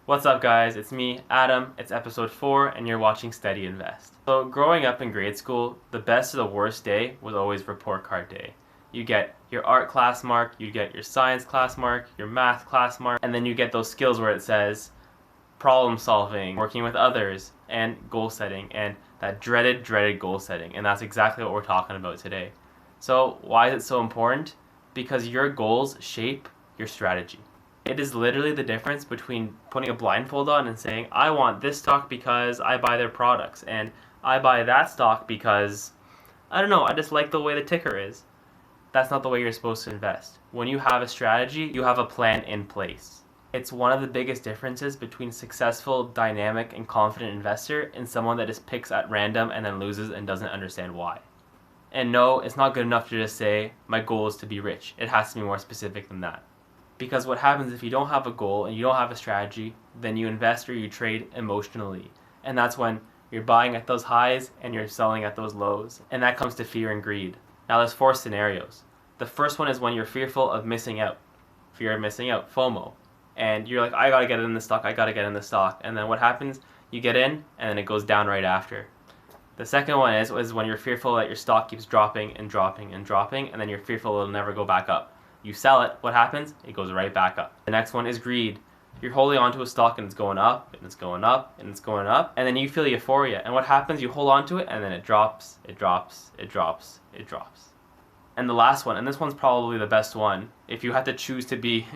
What's up guys, it's me, Adam, it's episode 4 and you're watching Steady Invest. So growing up in grade school, the best or the worst day was always report card day. You get your art class mark, you get your science class mark, your math class mark, and then you get those skills where it says problem solving, working with others, and goal setting, and that dreaded goal setting. And that's exactly what we're talking about today. So why is it so important? Because your goals shape your strategy. It is literally the difference between putting a blindfold on and saying, I want this stock because I buy their products, and I buy that stock because, I don't know, I just like the way the ticker is. That's not the way you're supposed to invest. When you have a strategy, you have a plan in place. It's one of the biggest differences between a successful, dynamic, and confident investor and someone that just picks at random and then loses and doesn't understand why. And no, it's not good enough to just say, my goal is to be rich. It has to be more specific than that. Because what happens if you don't have a goal and you don't have a strategy, then you invest or you trade emotionally. And that's when you're buying at those highs and you're selling at those lows. And that comes to fear and greed. Now there's 4 scenarios. The first one is when you're fearful of missing out. Fear of missing out, FOMO. And you're like, I gotta get in the stock, I gotta get in the stock. And then what happens? You get in and then it goes down right after. The second one is when you're fearful that your stock keeps dropping and dropping and dropping, and then you're fearful it'll never go back up. You sell it, what happens? It goes right back up. The next one is greed. You're holding onto a stock and it's going up, and it's going up, and it's going up, and then you feel euphoria. And what happens? You hold onto it, and then it drops, it drops, it drops, it drops. And the last one, and this one's probably the best one, if you had to choose to be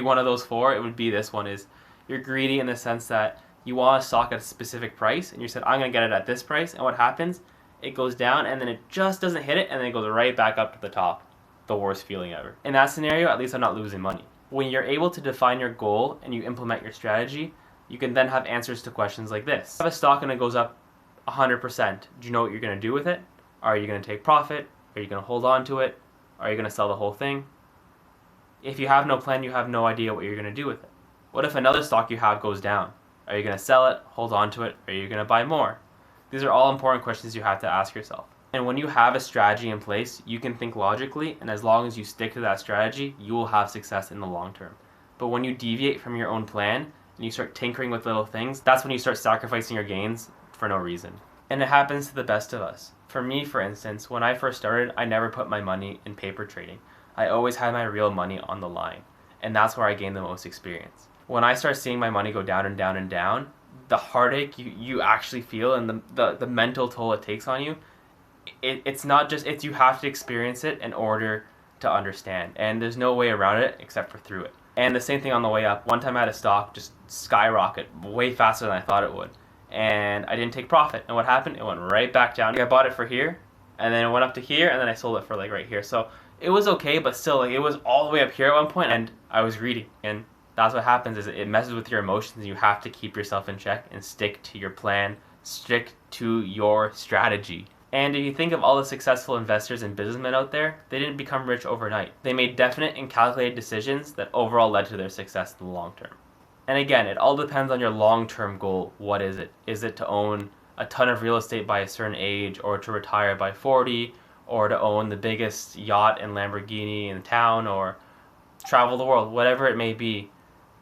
one of those 4, it would be this one, is you're greedy in the sense that you want a stock at a specific price, and you said, I'm going to get it at this price, and what happens? It goes down, and then it just doesn't hit it, and then it goes right back up to the top. The worst feeling ever. In that scenario, at least I'm not losing money. When you're able to define your goal and you implement your strategy, you can then have answers to questions like this. Have a stock and it goes up 100%. Do you know what you're going to do with it? Are you going to take profit? Are you going to hold on to it? Are you going to sell the whole thing? If you have no plan, you have no idea what you're going to do with it. What if another stock you have goes down? Are you going to sell it, hold on to it, or are you going to buy more? These are all important questions you have to ask yourself. And when you have a strategy in place, you can think logically, and as long as you stick to that strategy, you will have success in the long term. But when you deviate from your own plan, and you start tinkering with little things, that's when you start sacrificing your gains for no reason. And it happens to the best of us. For me, for instance, when I first started, I never put my money in paper trading. I always had my real money on the line, and that's where I gained the most experience. When I start seeing my money go down and down and down, the heartache you actually feel and the mental toll it takes on you, it's not just, you have to experience it in order to understand, and there's no way around it except for through it. And the same thing on the way up. One time I had a stock just skyrocket way faster than I thought it would, and I didn't take profit, and what happened? It went right back down. I bought it for here, and then it went up to here, and then I sold it for like right here. So it was okay, but still, like, it was all the way up here at one point, and I was greedy. And that's what happens, is it messes with your emotions, and you have to keep yourself in check and stick to your plan, stick to your strategy. And if you think of all the successful investors and businessmen out there, they didn't become rich overnight. They made definite and calculated decisions that overall led to their success in the long term. And again, it all depends on your long-term goal. What is it? Is it to own a ton of real estate by a certain age, or to retire by 40, or to own the biggest yacht and Lamborghini in town, or travel the world, whatever it may be?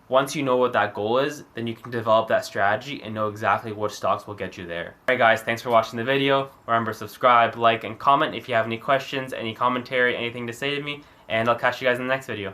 Once you know what that goal is, then you can develop that strategy and know exactly which stocks will get you there. Alright guys, thanks for watching the video. Remember, subscribe, like, and comment if you have any questions, any commentary, anything to say to me, and I'll catch you guys in the next video.